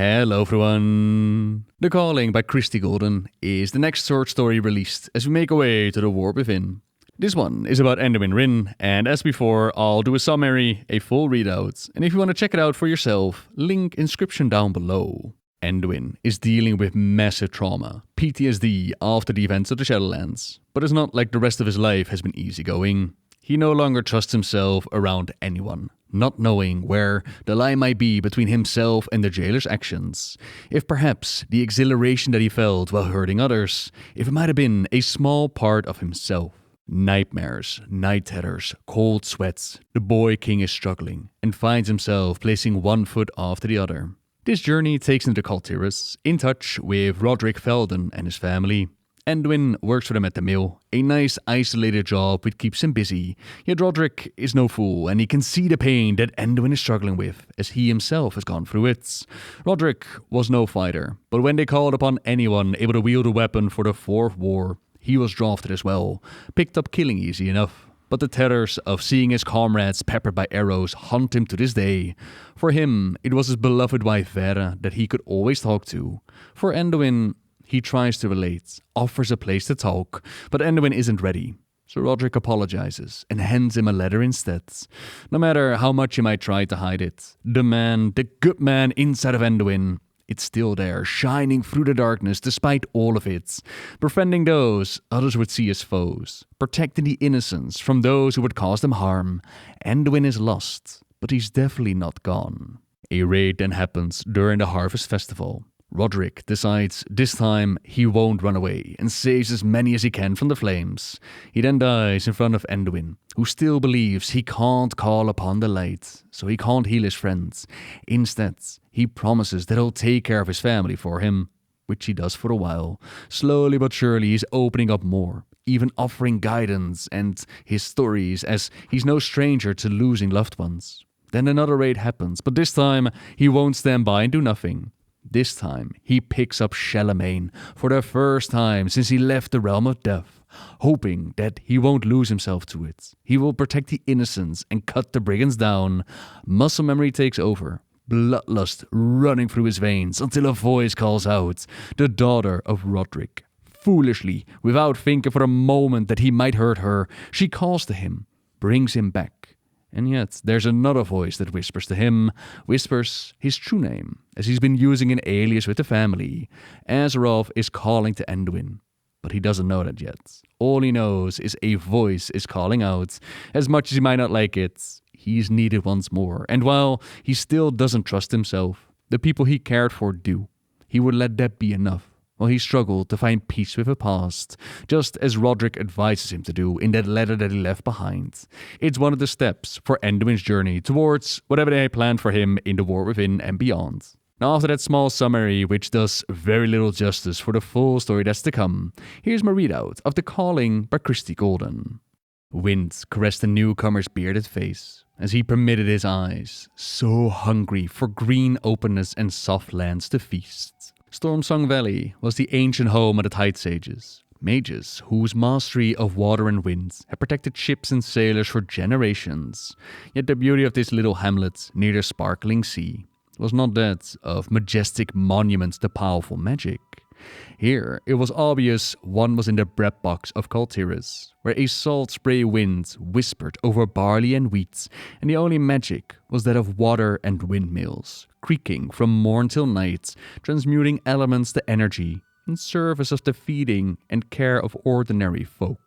Hello everyone! The Calling by Christie Golden is the next short story released as we make our way to the War Within. This one is about Anduin Rin, and as before, I'll do a summary, a full readout, and if you want to check it out for yourself, link inscription down below. Anduin is dealing with massive trauma, PTSD, after the events of the Shadowlands, but it's not like the rest of his life has been easygoing. He no longer trusts himself around anyone, not knowing where the line might be between himself and the jailer's actions. If perhaps the exhilaration that he felt while hurting others, if it might have been a small part of himself. Nightmares, night terrors, cold sweats, the boy king is struggling and finds himself placing one foot after the other. This journey takes him to Kaltiris, in touch with Roderick Felden and his family. Anduin works for them at the mill, a nice isolated job which keeps him busy, yet Roderick is no fool and he can see the pain that Anduin is struggling with, as he himself has gone through it. Roderick was no fighter, but when they called upon anyone able to wield a weapon for the Fourth War, he was drafted as well, picked up killing easy enough. But the terrors of seeing his comrades peppered by arrows haunt him to this day. For him, it was his beloved wife Vera that he could always talk to. For Anduin, he tries to relate, offers a place to talk, but Anduin isn't ready. So Roderick apologizes and hands him a letter instead. No matter how much he might try to hide it, the good man inside of Anduin, it's still there, shining through the darkness despite all of it, befriending those others would see as foes, protecting the innocents from those who would cause them harm. Anduin is lost, but he's definitely not gone. A raid then happens during the Harvest Festival. Roderick decides this time he won't run away and saves as many as he can from the flames. He then dies in front of Anduin, who still believes he can't call upon the light, so he can't heal his friends. Instead, he promises that he'll take care of his family for him, which he does for a while. Slowly but surely he's opening up more, even offering guidance and his stories, as he's no stranger to losing loved ones. Then another raid happens, but this time he won't stand by and do nothing. This time, he picks up Charlemagne for the first time since he left the realm of death, hoping that he won't lose himself to it. He will protect the innocents and cut the brigands down. Muscle memory takes over, bloodlust running through his veins until a voice calls out, the daughter of Roderick. Foolishly, without thinking for a moment that he might hurt her, she calls to him, brings him back. And yet, there's another voice that whispers to him, whispers his true name, as he's been using an alias with the family. Azeroth is calling to Anduin, but he doesn't know that yet. All he knows is a voice is calling out. As much as he might not like it, he's needed once more. And while he still doesn't trust himself, the people he cared for do. He would let that be enough. While he struggled to find peace with the past, just as Roderick advises him to do in that letter that he left behind. It's one of the steps for Anduin's journey towards whatever they had planned for him in the War Within and beyond. Now, after that small summary, which does very little justice for the full story that's to come, here's my readout of The Calling by Christie Golden. Wind caressed the newcomer's bearded face as he permitted his eyes, so hungry for green openness and soft lands to feast. Stormsong Valley was the ancient home of the Tide Sages, mages whose mastery of water and wind had protected ships and sailors for generations. Yet the beauty of this little hamlet near the sparkling sea was not that of majestic monuments to powerful magic. Here, it was obvious one was in the breadbox of Kaltiris, where a salt spray wind whispered over barley and wheat, and the only magic was that of water and windmills, creaking from morn till night, transmuting elements to energy in service of the feeding and care of ordinary folk.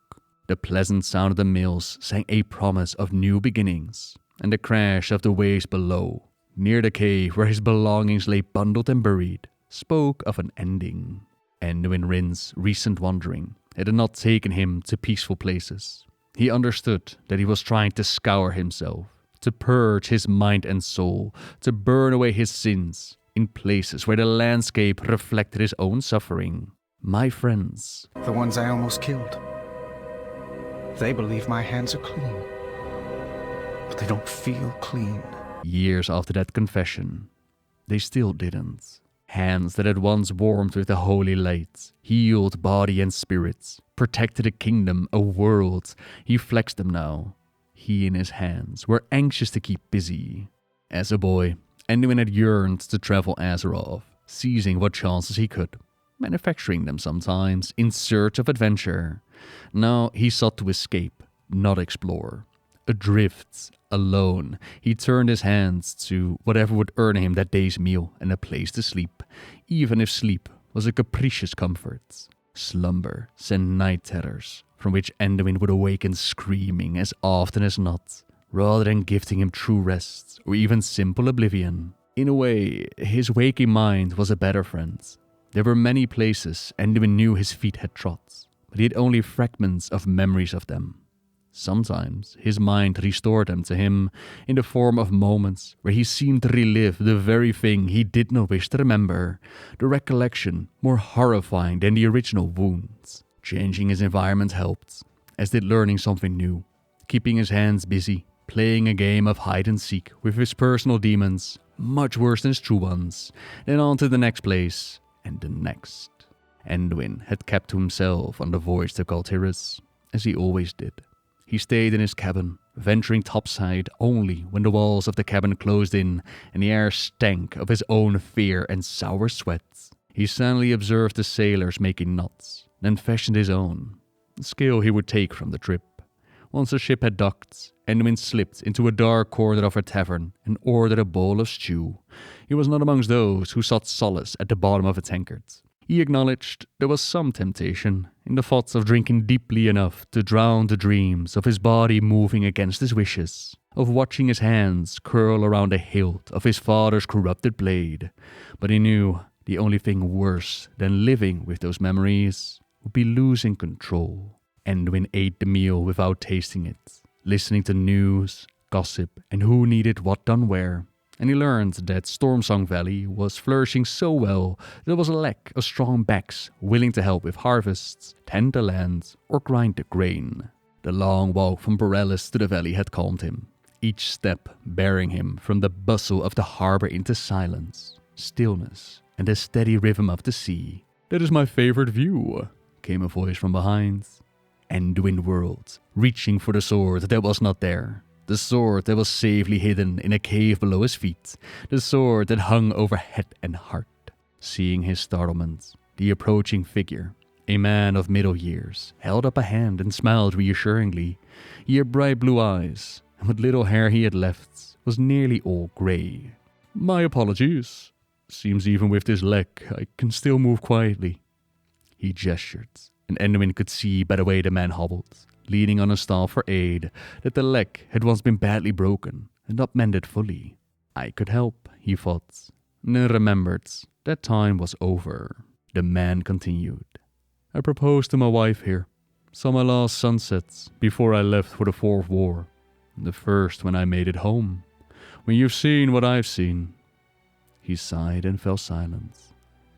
The pleasant sound of the mills sang a promise of new beginnings, and the crash of the waves below, near the cave where his belongings lay bundled and buried, spoke of an ending. Anduin Rin's recent wandering had not taken him to peaceful places. He understood that he was trying to scour himself, to purge his mind and soul, to burn away his sins in places where the landscape reflected his own suffering. My friends, the ones I almost killed, they believe my hands are clean, but they don't feel clean. Years after that confession, they still didn't. Hands that had once warmed with the holy light, healed body and spirit, protected a kingdom, a world. He flexed them now. He and his hands were anxious to keep busy. As a boy, Anduin had yearned to travel Azeroth, seizing what chances he could, manufacturing them sometimes, in search of adventure. Now he sought to escape, not explore. Adrift, alone, he turned his hands to whatever would earn him that day's meal and a place to sleep, even if sleep was a capricious comfort. Slumber sent night terrors, from which Anduin would awaken screaming as often as not, rather than gifting him true rest or even simple oblivion. In a way, his waking mind was a better friend. There were many places Anduin knew his feet had trod, but he had only fragments of memories of them. Sometimes his mind restored them to him in the form of moments where he seemed to relive the very thing he did not wish to remember, the recollection more horrifying than the original wounds. Changing his environment helped, as did learning something new, keeping his hands busy, playing a game of hide and seek with his personal demons, much worse than his true ones, then on to the next place, and the next. Anduin had kept to himself on the voyage to Galtiris, as he always did. He stayed in his cabin, venturing topside only when the walls of the cabin closed in and the air stank of his own fear and sour sweat. He sadly observed the sailors making knots, then fashioned his own, a skill he would take from the trip. Once the ship had docked, Anduin slipped into a dark corner of a tavern and ordered a bowl of stew. He was not amongst those who sought solace at the bottom of a tankard. He acknowledged there was some temptation in the thoughts of drinking deeply enough to drown the dreams of his body moving against his wishes, of watching his hands curl around the hilt of his father's corrupted blade. But he knew the only thing worse than living with those memories would be losing control. Anduin ate the meal without tasting it, listening to news, gossip, and who needed what done where. And he learned that Stormsong Valley was flourishing so well that there was a lack of strong backs willing to help with harvests, tend the land, or grind the grain. The long walk from Borealis to the valley had calmed him, each step bearing him from the bustle of the harbor into silence, stillness, and the steady rhythm of the sea. "That is my favorite view," came a voice from behind. Anduin whirled, reaching for the sword that was not there. The sword that was safely hidden in a cave below his feet. The sword that hung over head and heart. Seeing his startlement, the approaching figure, a man of middle years, held up a hand and smiled reassuringly. He had bright blue eyes, and what little hair he had left was nearly all grey. "My apologies. Seems even with this leg, I can still move quietly." He gestured, and Anduin could see by the way the man hobbled, leaning on a staff for aid, that the leg had once been badly broken and not mended fully. I could help, he thought, and then remembered that time was over. The man continued. "I proposed to my wife here. Saw my last sunset before I left for the Fourth War. The first when I made it home. When you've seen what I've seen." He sighed and fell silent.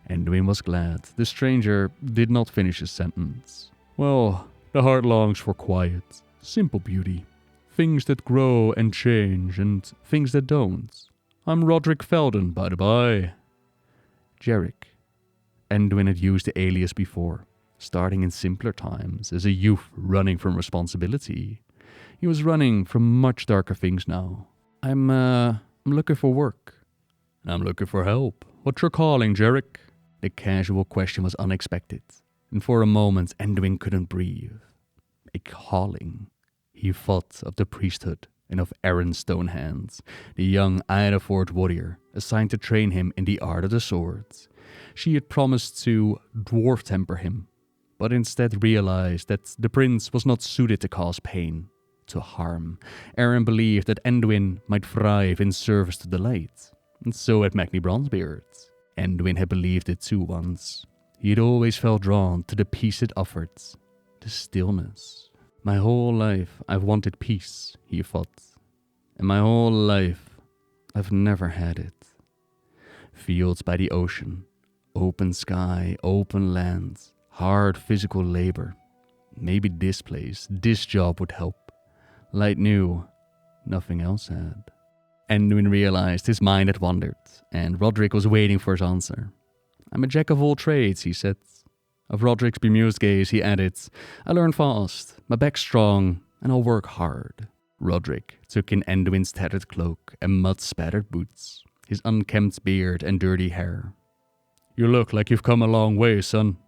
Anduin was glad the stranger did not finish his sentence. "Well, the heart longs for quiet, simple beauty. Things that grow and change, and things that don't. I'm Roderick Felden, by the by." Jarek. Anduin had used the alias before, starting in simpler times as a youth running from responsibility. He was running from much darker things now. I'm looking for work." "I'm looking for help. What's your calling, Jarek?" The casual question was unexpected, and for a moment Anduin couldn't breathe. A calling. He thought of the priesthood and of Aaron Stonehands, the young Idaford warrior assigned to train him in the art of the sword. She had promised to dwarf temper him, but instead realized that the prince was not suited to cause pain, to harm. Aaron believed that Anduin might thrive in service to the light, and so had Magni Bronzebeard. Anduin had believed it too once. He had always felt drawn to the peace it offered, the stillness. "My whole life I've wanted peace," he thought. "And my whole life I've never had it." Fields by the ocean, open sky, open land, hard physical labor. Maybe this place, this job would help. Light knew, nothing else had. Anduin realized his mind had wandered, and Roderick was waiting for his answer. "I'm a jack of all trades," he said. Of Roderick's bemused gaze, he added, "I learn fast, my back's strong, and I'll work hard." Roderick took in Anduin's tattered cloak and mud-spattered boots. his unkempt beard and dirty hair. "You look like you've come a long way, son.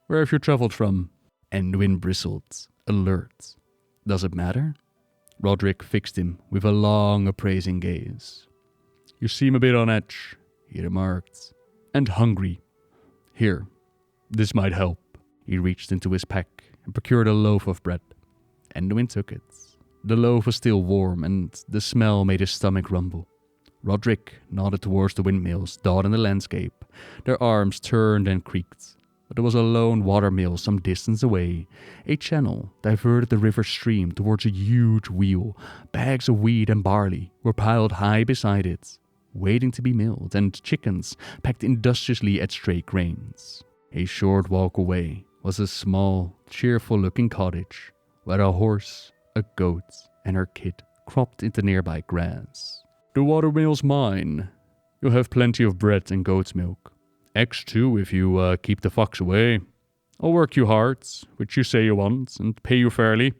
Where have you traveled from?" Anduin bristled, alert. "Does it matter?" Roderick fixed him with a long, appraising gaze. "You seem a bit on edge," he remarked, "and hungry. Here, this might help." He reached into his pack and procured a loaf of bread. Anduin took it. The loaf was still warm, and the smell made his stomach rumble. Roderick nodded towards the windmills dotting the landscape. Their arms turned and creaked. But there was a lone watermill some distance away. A channel diverted the river stream towards a huge wheel. Bags of wheat and barley were piled high beside it, waiting to be milled, and chickens pecked industriously at stray grains. A short walk away was a small, cheerful-looking cottage, where a horse, a goat, and her kid cropped into nearby grass. "The watermill's mine. You'll have plenty of bread and goat's milk. Eggs too, if you keep the fox away. I'll work you hard, which you say you want, and pay you fairly.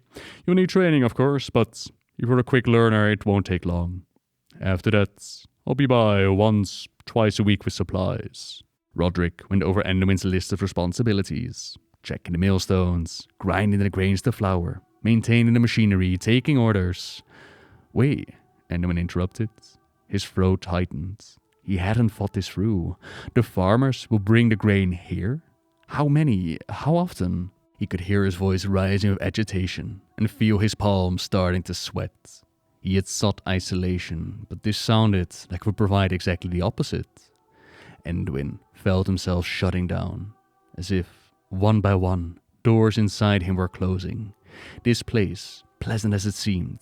You'll need training, of course, but if you're a quick learner, it won't take long. After that, I'll be by once, twice a week with supplies." Roderick went over Anduin's list of responsibilities, checking the millstones, grinding the grains to flour, maintaining the machinery, taking orders. "Wait," Anduin interrupted. His throat tightened. He hadn't thought this through. The farmers will bring the grain here? How many? How often? He could hear his voice rising with agitation and feel his palms starting to sweat. He had sought isolation, but this sounded like it would provide exactly the opposite. Anduin felt himself shutting down, as if, one by one, doors inside him were closing. This place, pleasant as it seemed,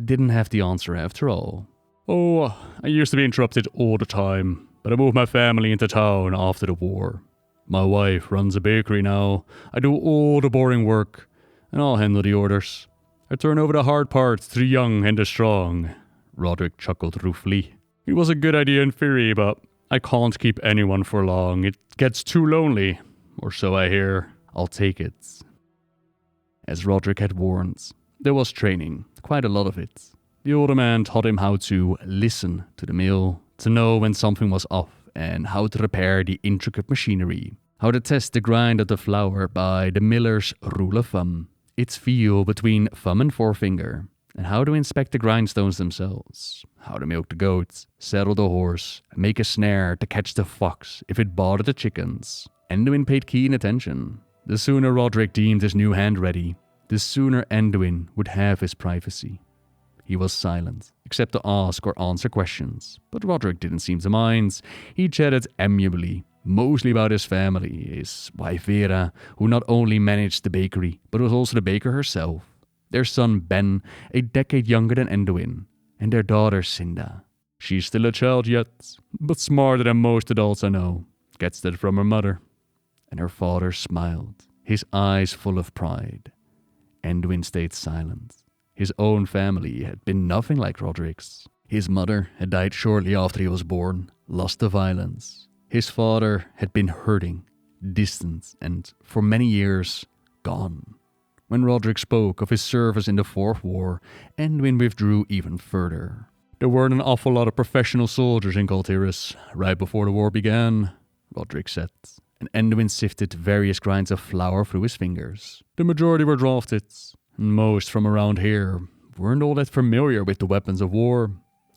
didn't have the answer after all. "Oh, I used to be interrupted all the time, but I moved my family into town after the war. My wife runs a bakery now. I do all the boring work, and I'll handle the orders. I turn over the hard parts to the young and the strong." Roderick chuckled ruefully. "It was a good idea in theory, but I can't keep anyone for long. It gets too lonely, or so I hear. I'll take it." As Roderick had warned, there was training, quite a lot of it. The older man taught him how to listen to the mill, to know when something was off, and how to repair the intricate machinery, how to test the grind of the flour by the miller's rule of thumb, its feel between thumb and forefinger, and how to inspect the grindstones themselves, how to milk the goat, saddle the horse, and make a snare to catch the fox if it bothered the chickens. Anduin paid keen attention. The sooner Roderick deemed his new hand ready, the sooner Anduin would have his privacy. He was silent, except to ask or answer questions, but Roderick didn't seem to mind. He chatted amiably, mostly about his family, his wife Vera, who not only managed the bakery, but was also the baker herself, their son Ben, a decade younger than Anduin, and their daughter Cinda. "She's still a child yet, but smarter than most adults I know. Gets that from her mother." And her father smiled, his eyes full of pride. Anduin stayed silent. His own family had been nothing like Roderick's. His mother had died shortly after he was born, lost to violence. His father had been hurting, distant, and for many years, gone. When Roderick spoke of his service in the Fourth War, Anduin withdrew even further. "There weren't an awful lot of professional soldiers in Galtiris right before the war began," Roderick said, and Anduin sifted various grinds of flour through his fingers. "The majority were drafted. Most from around here weren't all that familiar with the weapons of war.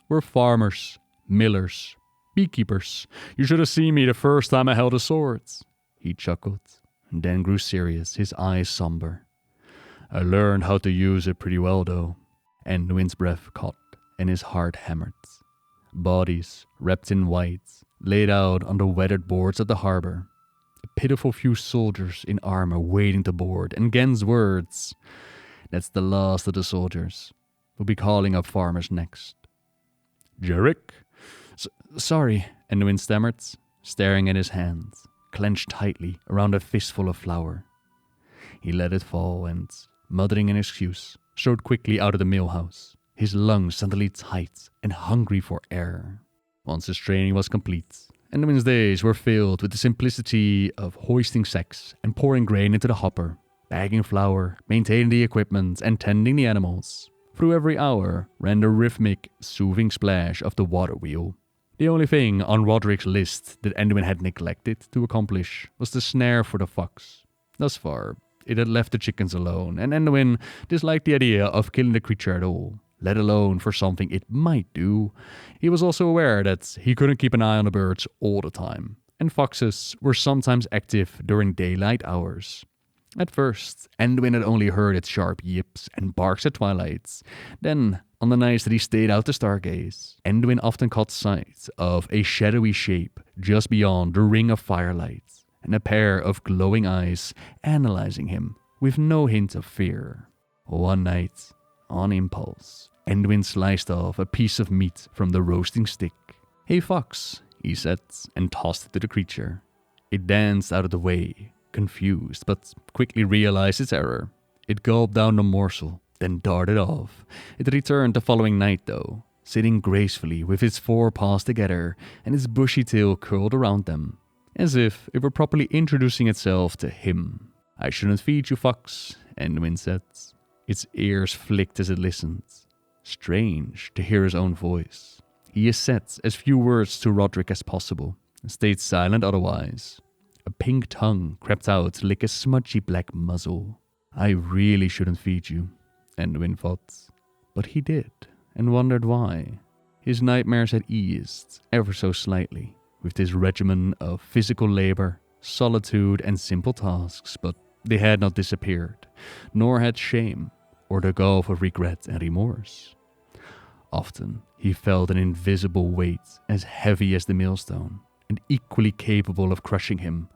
We're farmers, millers, beekeepers. You should have seen me the first time I held a sword." He chuckled, and then grew serious, his eyes somber. "I learned how to use it pretty well, though." Anduin's breath caught, and his heart hammered. Bodies, wrapped in white, laid out on the weathered boards of the harbor. A pitiful few soldiers in armor waiting to board, and Gen's words. "That's the last of the soldiers. We'll be calling up farmers next." "Jarek?" Sorry, Anduin stammered, staring at his hands, clenched tightly around a fistful of flour. He let it fall and, muttering an excuse, strode quickly out of the mill house, his lungs suddenly tight and hungry for air. Once his training was complete, Anduin's days were filled with the simplicity of hoisting sacks and pouring grain into the hopper, bagging flour, maintaining the equipment, and tending the animals. Through every hour ran the rhythmic, soothing splash of the water wheel. The only thing on Roderick's list that Anduin had neglected to accomplish was the snare for the fox. Thus far, it had left the chickens alone, and Anduin disliked the idea of killing the creature at all, let alone for something it might do. He was also aware that he couldn't keep an eye on the birds all the time, and foxes were sometimes active during daylight hours. At first, Anduin had only heard its sharp yips and barks at twilight. Then, on the nights that he stayed out to stargaze, Anduin often caught sight of a shadowy shape just beyond the ring of firelight, and a pair of glowing eyes analyzing him with no hint of fear. One night, on impulse, Anduin sliced off a piece of meat from the roasting stick. "Hey fox," he said, and tossed it to the creature. It danced out of the way, confused, but quickly realized its error. It gulped down the morsel, then darted off. It returned the following night, though, sitting gracefully with its forepaws together and its bushy tail curled around them, as if it were properly introducing itself to him. "I shouldn't feed you, fox," Anduin said. Its ears flicked as it listened. Strange to hear his own voice. He said as few words to Roderick as possible, and stayed silent otherwise. A pink tongue crept out to lick a smudgy black muzzle. "I really shouldn't feed you," Anduin thought. But he did, and wondered why. His nightmares had eased ever so slightly with this regimen of physical labor, solitude, and simple tasks, but they had not disappeared, nor had shame, or the gulf of regret and remorse. Often he felt an invisible weight as heavy as the millstone, and equally capable of crushing him.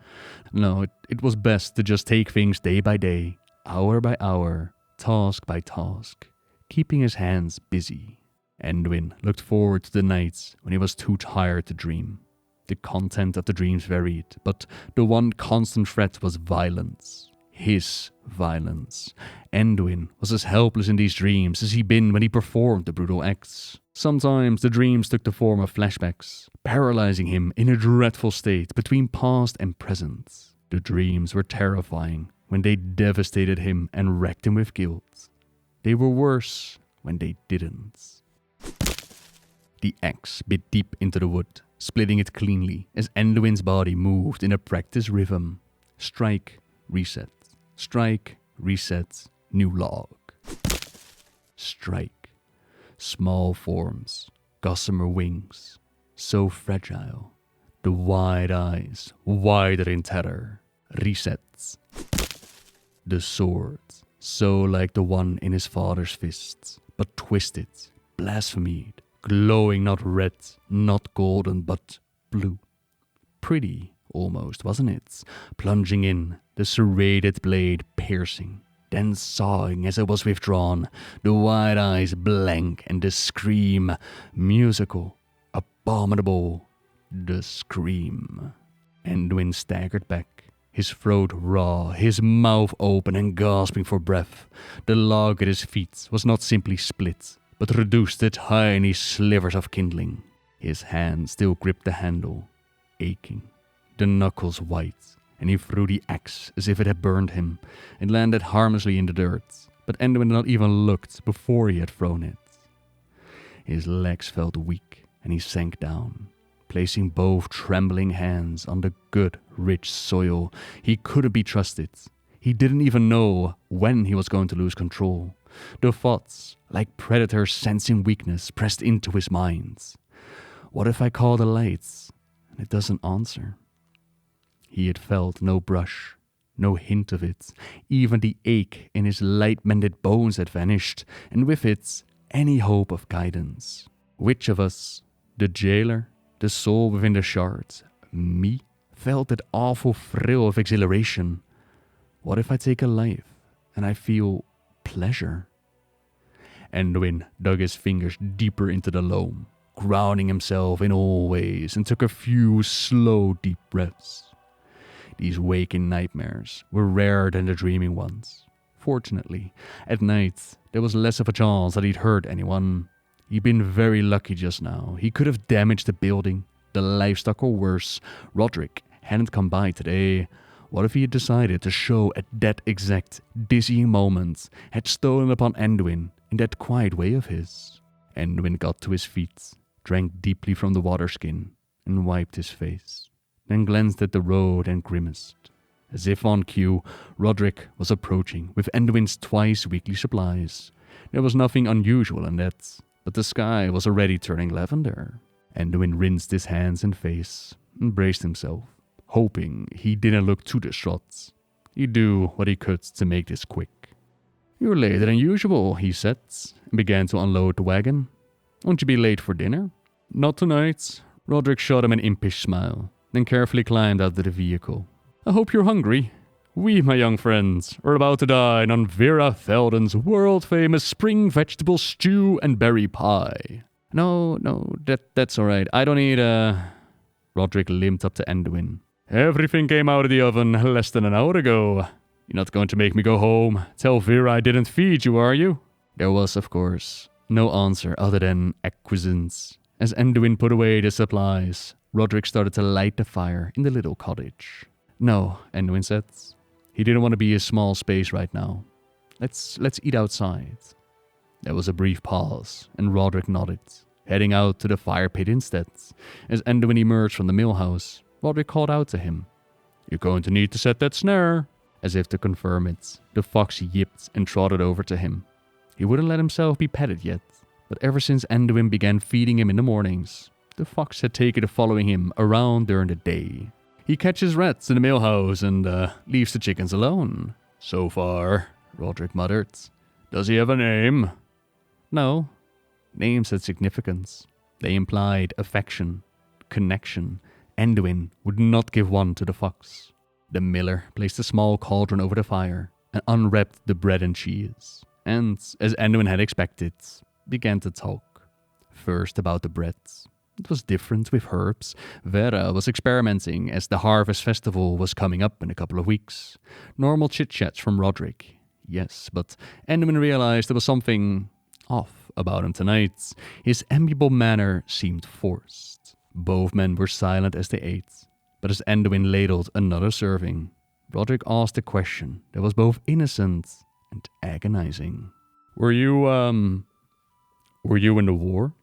No, it was best to just take things day by day, hour by hour, task by task, keeping his hands busy. Anduin looked forward to the nights when he was too tired to dream. The content of the dreams varied, but the one constant threat was violence. His violence. Anduin was as helpless in these dreams as he'd been when he performed the brutal acts. Sometimes the dreams took the form of flashbacks, paralyzing him in a dreadful state between past and present. The dreams were terrifying when they devastated him and wrecked him with guilt. They were worse when they didn't. The axe bit deep into the wood, splitting it cleanly as Anduin's body moved in a practiced rhythm. Strike, reset. Strike, reset, new log. Strike. Small forms, gossamer wings, so fragile. The wide eyes, wider in terror. Resets. The sword, so like the one in his father's fists, but twisted, blasphemed, glowing not red, not golden, but blue. Pretty, almost, wasn't it? Plunging in, the serrated blade piercing, then sawing as it was withdrawn, the wide eyes blank and the scream musical, abominable, the scream. Anduin staggered back, his throat raw, his mouth open and gasping for breath. The log at his feet was not simply split, but reduced to tiny slivers of kindling. His hand still gripped the handle, aching, the knuckles white, and he threw the axe as if it had burned him. It landed harmlessly in the dirt, but Anduin had not even looked before he had thrown it. His legs felt weak, and he sank down, placing both trembling hands on the good, rich soil. He couldn't be trusted. He didn't even know when he was going to lose control. The thoughts, like predators sensing weakness, pressed into his mind. What if I call the lights and it doesn't answer? He had felt no brush, no hint of it. Even the ache in his light-mended bones had vanished, and with it, any hope of guidance. Which of us, the jailer, the soul within the shard, me, felt that awful thrill of exhilaration? What if I take a life and I feel pleasure? Anduin dug his fingers deeper into the loam, grounding himself in all ways, and took a few slow, deep breaths. These waking nightmares were rarer than the dreaming ones. Fortunately, at night, there was less of a chance that he'd hurt anyone. He'd been very lucky just now. He could have damaged the building, the livestock, or worse. Roderick hadn't come by today. What if he had decided to show at that exact dizzying moment, had stolen upon Anduin in that quiet way of his? Anduin got to his feet, drank deeply from the water skin, and wiped his face, then glanced at the road and grimaced. As if on cue, Roderick was approaching with Anduin's twice-weekly supplies. There was nothing unusual in that, but the sky was already turning lavender. Anduin rinsed his hands and face and braced himself, hoping he didn't look too distraught. He'd do what he could to make this quick. "You're later than usual," he said, and began to unload the wagon. "Won't you be late for dinner?" "Not tonight." Roderick shot him an impish smile, then carefully climbed out of the vehicle. "I hope you're hungry. We, my young friends, are about to dine on Vera Felden's world-famous spring vegetable stew and berry pie." No, that's all right. I don't need Roderick limped up to Anduin. "Everything came out of the oven less than an hour ago. You're not going to make me go home. Tell Vera I didn't feed you, are you?" There was, of course, no answer other than acquiescence. As Anduin put away the supplies, Roderick started to light the fire in the little cottage. "No," Anduin said. He didn't want to be a small space right now. Let's eat outside." There was a brief pause, and Roderick nodded, heading out to the fire pit instead. As Anduin emerged from the mill house, Roderick called out to him. "You're going to need to set that snare." As if to confirm it, the fox yipped and trotted over to him. He wouldn't let himself be petted yet, but ever since Anduin began feeding him in the mornings, the fox had taken to following him around during the day. "He catches rats in the mill house and leaves the chickens alone." "So far," Roderick muttered. "Does he have a name?" No. Names had significance. They implied affection, connection. Anduin would not give one to the fox. The miller placed a small cauldron over the fire and unwrapped the bread and cheese, and, as Anduin had expected, began to talk. First about the bread. It was different with herbs. Vera was experimenting as the harvest festival was coming up in a couple of weeks. Normal chit-chats from Roderick. Yes, but Anduin realized there was something off about him tonight. His amiable manner seemed forced. Both men were silent as they ate, but as Anduin ladled another serving, Roderick asked a question that was both innocent and agonizing. Were you in the war?"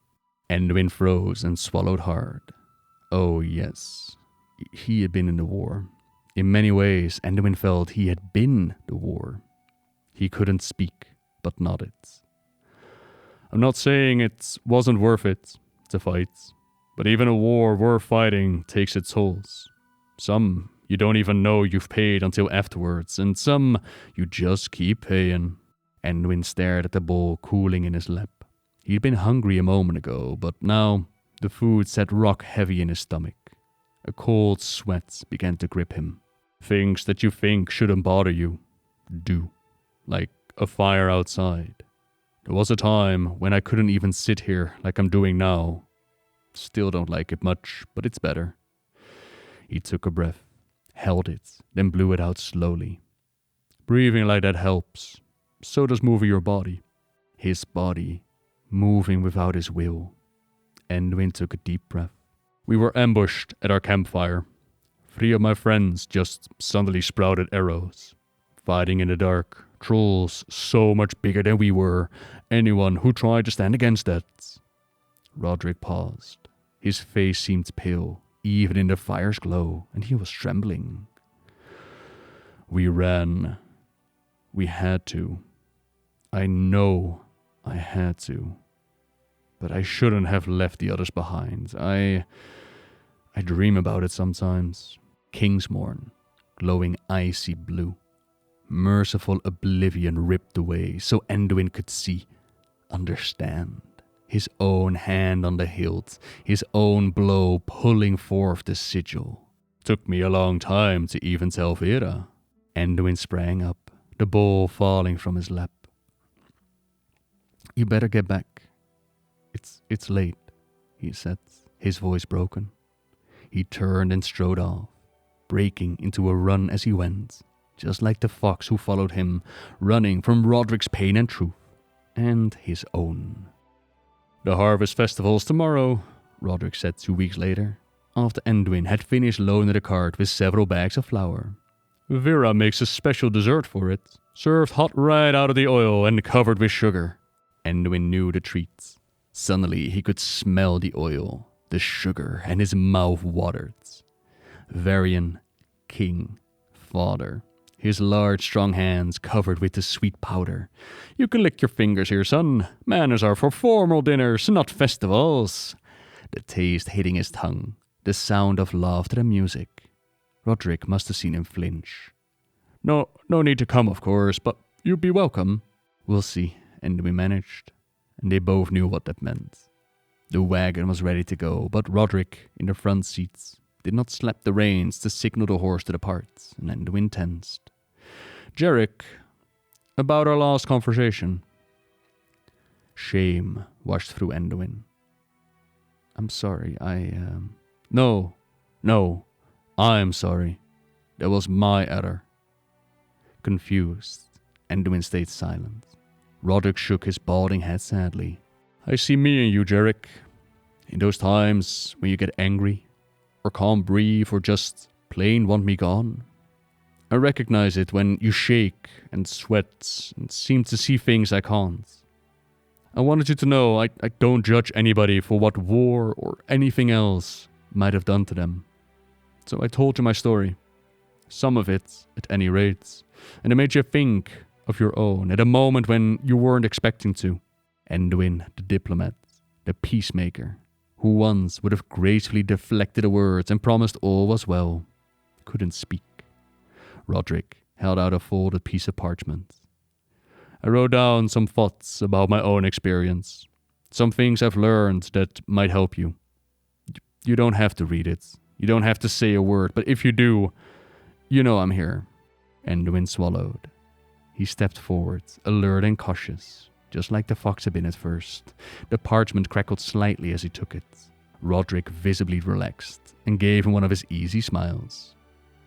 Anduin froze and swallowed hard. Oh yes, he had been in the war. In many ways, Anduin felt he had been the war. He couldn't speak, but nodded. "I'm not saying it wasn't worth it to fight, but even a war worth fighting takes its tolls. Some you don't even know you've paid until afterwards, and some you just keep paying." Anduin stared at the bowl cooling in his lap. He'd been hungry a moment ago, but now the food sat rock heavy in his stomach. A cold sweat began to grip him. Things that you think shouldn't bother you do, like a fire outside. There was a time when I couldn't even sit here like I'm doing now. Still don't like it much, but it's better. He took a breath, held it, then blew it out slowly. Breathing like that helps. So does moving your body. His body, moving without his will. Anduin took a deep breath. "We were ambushed at our campfire. 3 of my friends just suddenly sprouted arrows. Fighting in the dark. Trolls so much bigger than we were. Anyone who tried to stand against that." Roderick paused. His face seemed pale, even in the fire's glow, and he was trembling. "We ran. We had to. I know I had to. But I shouldn't have left the others behind. I dream about it sometimes. Kingsmorn, glowing icy blue. Merciful oblivion ripped away so Anduin could see, understand. His own hand on the hilt, his own blow pulling forth the sigil. Took me a long time to even tell Vera. Anduin sprang up, the bowl falling from his lap. "You better get back. It's late," he said, his voice broken. He turned and strode off, breaking into a run as he went, just like the fox who followed him, running from Roderick's pain and truth, and his own. "The harvest festival's tomorrow," Roderick said 2 weeks later, after Anduin had finished loading the cart with several bags of flour. "Vera makes a special dessert for it, served hot right out of the oil and covered with sugar." Anduin knew the treat. Suddenly he could smell the oil, the sugar, and his mouth watered. Varian, king, father, his large strong hands covered with the sweet powder. You can lick your fingers here, son. Manners are for formal dinners, not festivals. The taste hitting his tongue, the sound of laughter and music. Roderick must have seen him flinch. No need to come, of course, but you'd be welcome. We'll see, and we managed. And they both knew what that meant. The wagon was ready to go, but Roderick, in the front seats, did not slap the reins to signal the horse to depart, and Anduin tensed. Jarek, about our last conversation. Shame washed through Anduin. I'm sorry, No, I'm sorry. That was my error. Confused, Anduin stayed silent. Roderick shook his balding head sadly. I see me and you, Jarek. In those times when you get angry, or can't breathe, or just plain want me gone. I recognize it when you shake and sweat and seem to see things I can't. I wanted you to know I don't judge anybody for what war or anything else might have done to them. So I told you my story. Some of it, at any rate. And it made you think of your own at a moment when you weren't expecting to. Anduin, the diplomat, the peacemaker, who once would have gracefully deflected the words and promised all was well, couldn't speak. Roderick held out a folded piece of parchment. I wrote down some thoughts about my own experience. Some things I've learned that might help you. You don't have to read it. You don't have to say a word, but if you do, you know I'm here. Anduin swallowed. He stepped forward, alert and cautious, just like the fox had been at first. The parchment crackled slightly as he took it. Roderick visibly relaxed and gave him one of his easy smiles.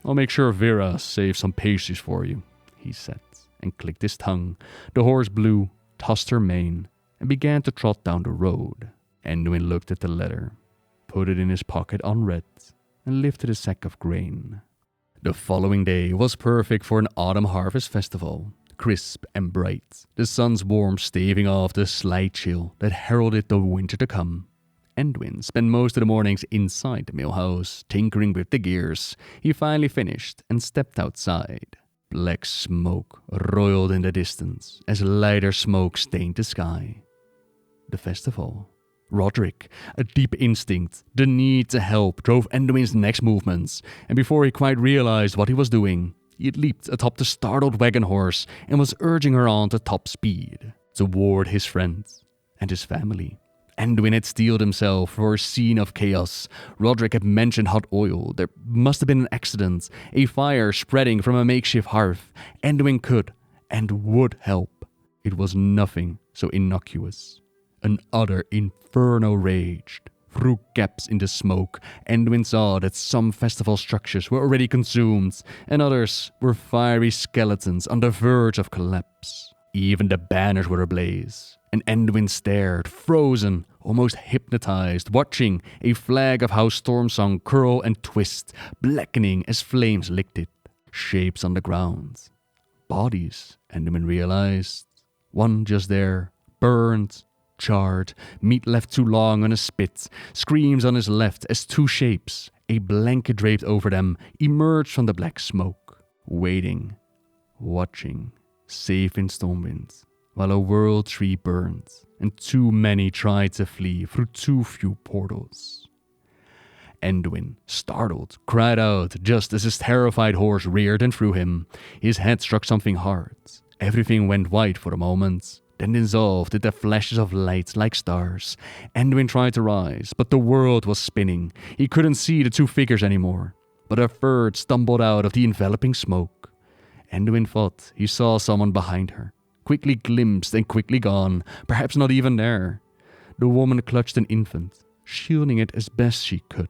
I'll make sure Vera saves some pastries for you, he said, and clicked his tongue. The horse blew, tossed her mane, and began to trot down the road. Anduin looked at the letter, put it in his pocket unread, and lifted a sack of grain. The following day was perfect for an autumn harvest festival, crisp and bright, the sun's warmth staving off the slight chill that heralded the winter to come. Anduin spent most of the mornings inside the mill house, tinkering with the gears. He finally finished and stepped outside. Black smoke roiled in the distance as lighter smoke stained the sky. The festival. Roderick, a deep instinct, the need to help, drove Anduin's next movements, and before he quite realized what he was doing, he had leaped atop the startled wagon horse and was urging her on to top speed, toward his friends and his family. Anduin had steeled himself for a scene of chaos. Roderick had mentioned hot oil. There must have been an accident, a fire spreading from a makeshift hearth. Anduin could and would help. It was nothing so innocuous. An utter inferno raged. Through gaps in the smoke, Anduin saw that some festival structures were already consumed, and others were fiery skeletons on the verge of collapse. Even the banners were ablaze, and Anduin stared, frozen, almost hypnotized, watching a flag of House Stormsong curl and twist, blackening as flames licked it. Shapes on the ground. Bodies, Anduin realized. One just there, burned, charred, meat left too long on a spit, screams on his left as two shapes, a blanket draped over them, emerged from the black smoke, waiting, watching, safe in Stormwind, while a world tree burned, and too many tried to flee through too few portals. Anduin, startled, cried out just as his terrified horse reared and threw him. His head struck something hard. Everything went white for a moment, then dissolved into flashes of light like stars. Anduin tried to rise, but the world was spinning. He couldn't see the two figures anymore, but a third stumbled out of the enveloping smoke. Anduin thought he saw someone behind her, quickly glimpsed and quickly gone, perhaps not even there. The woman clutched an infant, shielding it as best she could.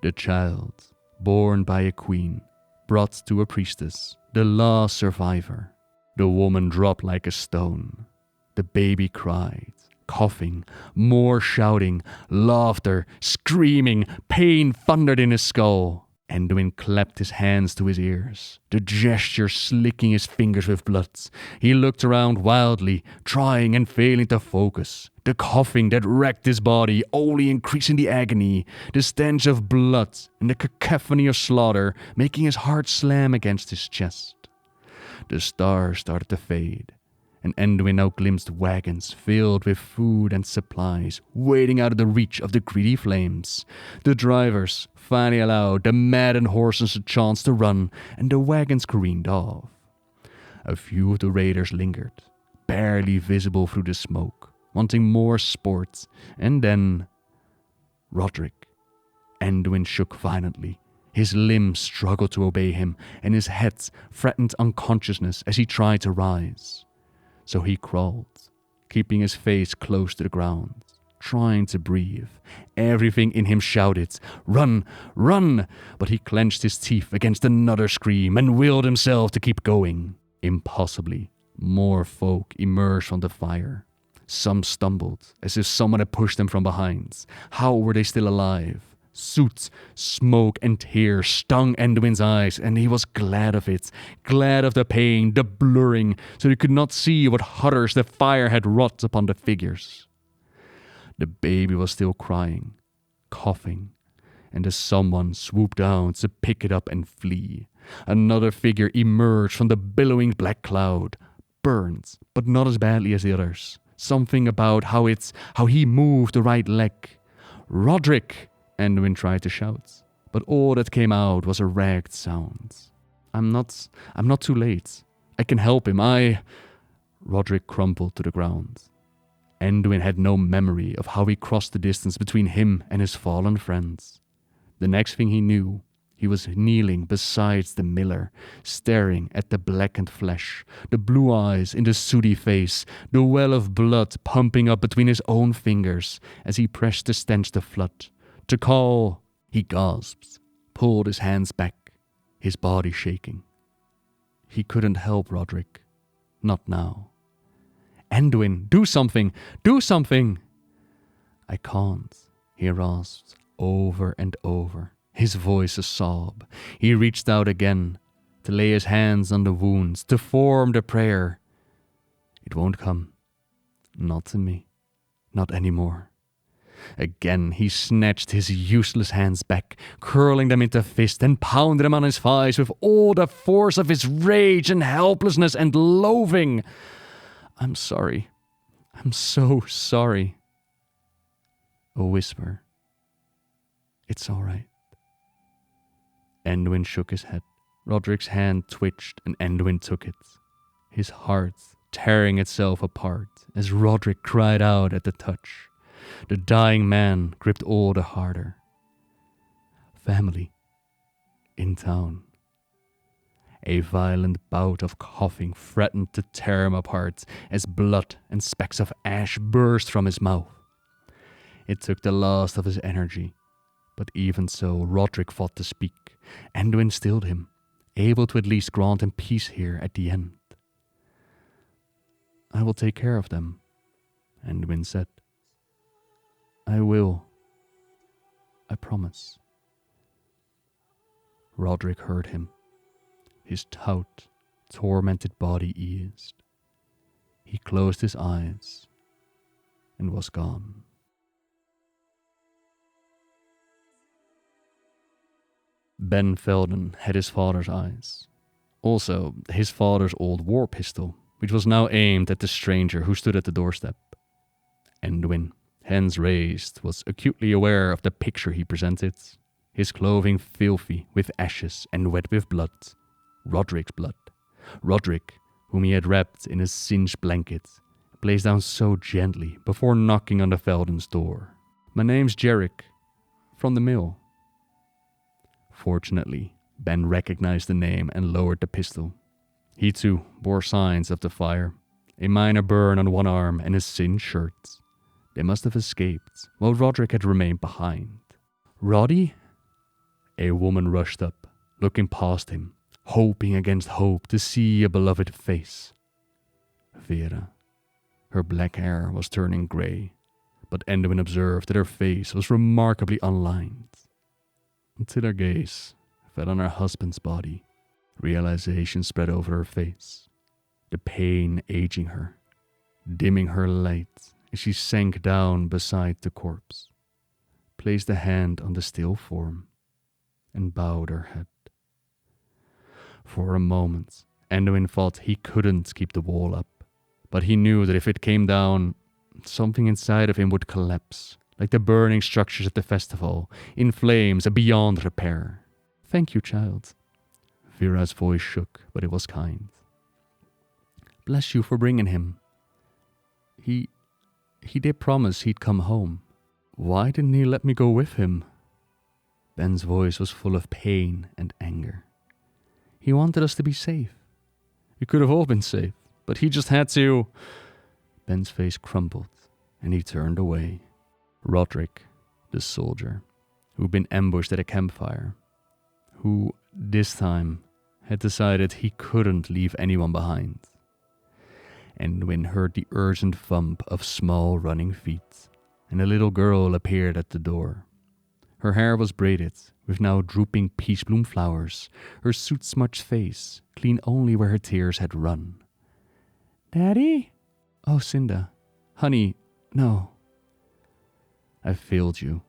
The child, born by a queen, brought to a priestess, the last survivor. The woman dropped like a stone. The baby cried, coughing, more shouting, laughter, screaming, pain thundered in his skull. Anduin clapped his hands to his ears, the gesture slicking his fingers with blood. He looked around wildly, trying and failing to focus. The coughing that wrecked his body only increasing the agony, the stench of blood and the cacophony of slaughter making his heart slam against his chest. The stars started to fade, and Anduin now glimpsed wagons filled with food and supplies, waiting out of the reach of the greedy flames. The drivers finally allowed the maddened horses a chance to run, and the wagons careened off. A few of the raiders lingered, barely visible through the smoke, wanting more sport, and then Roderick. Anduin shook violently. His limbs struggled to obey him, and his head threatened unconsciousness as he tried to rise. So he crawled, keeping his face close to the ground, trying to breathe. Everything in him shouted, "Run, run!" But he clenched his teeth against another scream and willed himself to keep going. Impossibly, more folk emerged from the fire. Some stumbled, as if someone had pushed them from behind. How were they still alive? Soot, smoke, and tears stung Anduin's eyes, and he was glad of it, glad of the pain, the blurring, so he could not see what horrors the fire had wrought upon the figures. The baby was still crying, coughing, and as someone swooped down to pick it up and flee, another figure emerged from the billowing black cloud, burned, but not as badly as the others. Something about how he moved the right leg. "Roderick!" Anduin tried to shout, but all that came out was a ragged sound. I'm not too late. I can help him. Roderick crumpled to the ground. Anduin had no memory of how he crossed the distance between him and his fallen friends. The next thing he knew, he was kneeling beside the miller, staring at the blackened flesh, the blue eyes in the sooty face, the well of blood pumping up between his own fingers as he pressed the stench to flood. To call, he gasped, pulled his hands back, his body shaking. He couldn't help Roderick. Not now. "Anduin, do something! Do something!" "I can't," he rasped over and over, his voice a sob. He reached out again to lay his hands on the wounds, to form the prayer. "It won't come. Not to me. Not anymore." Again he snatched his useless hands back, curling them into fists and pounded them on his thighs with all the force of his rage and helplessness and loathing. "I'm sorry. I'm so sorry." A whisper. "It's all right." Anduin shook his head. Roderick's hand twitched and Anduin took it, his heart tearing itself apart as Roderick cried out at the touch. The dying man gripped all the harder. Family. In town. A violent bout of coughing threatened to tear him apart as blood and specks of ash burst from his mouth. It took the last of his energy, but even so, Roderick fought to speak. Anduin stilled him, able to at least grant him peace here at the end. "I will take care of them," Anduin said. "I will. I promise." Roderick heard him. His taut, tormented body eased. He closed his eyes and was gone. Ben Felden had his father's eyes. Also, his father's old war pistol, which was now aimed at the stranger who stood at the doorstep. Anduin, hands raised, was acutely aware of the picture he presented. His clothing filthy with ashes and wet with blood. Roderick's blood. Roderick, whom he had wrapped in a singed blanket, placed down so gently before knocking on the Felden's door. "My name's Jarek, from the mill." Fortunately, Ben recognized the name and lowered the pistol. He too bore signs of the fire, a minor burn on one arm and a singed shirt. They must have escaped, while Roderick had remained behind. "Roddy?" A woman rushed up, looking past him, hoping against hope to see a beloved face. Vera. Her black hair was turning grey, but Anduin observed that her face was remarkably unlined. Until her gaze fell on her husband's body. Realization spread over her face, the pain aging her, dimming her light as she sank down beside the corpse, placed a hand on the still form, and bowed her head. For a moment, Anduin thought he couldn't keep the wall up, but he knew that if it came down, something inside of him would collapse, like the burning structures at the festival, in flames and beyond repair. "Thank you, child." Vera's voice shook, but it was kind. "Bless you for bringing him. He did promise he'd come home. Why didn't he let me go with him?" Ben's voice was full of pain and anger. "He wanted us to be safe. We could have all been safe, but he just had to." Ben's face crumpled, and he turned away. Roderick, the soldier, who'd been ambushed at a campfire, who, this time, had decided he couldn't leave anyone behind. Anduin heard the urgent thump of small running feet, and a little girl appeared at the door. Her hair was braided, with now drooping peachbloom flowers, her soot-smudged face clean only where her tears had run. "Daddy?" "Oh, Cinda. Honey, no. I failed you.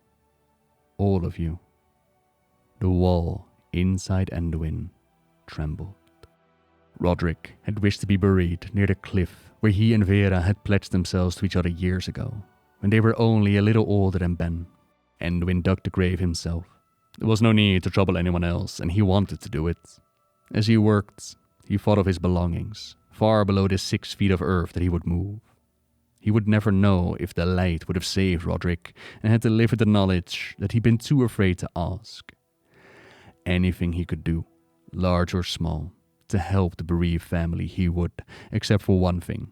All of you." The wall inside Anduin trembled. Roderick had wished to be buried near the cliff where he and Vera had pledged themselves to each other years ago, when they were only a little older than Ben. Anduin dug the grave himself. There was no need to trouble anyone else, and he wanted to do it. As he worked, he thought of his belongings, far below the 6 feet of earth that he would move. He would never know if the light would have saved Roderick, and had to live with the knowledge that he'd been too afraid to ask. Anything he could do, large or small, to help the bereaved family he would, except for one thing.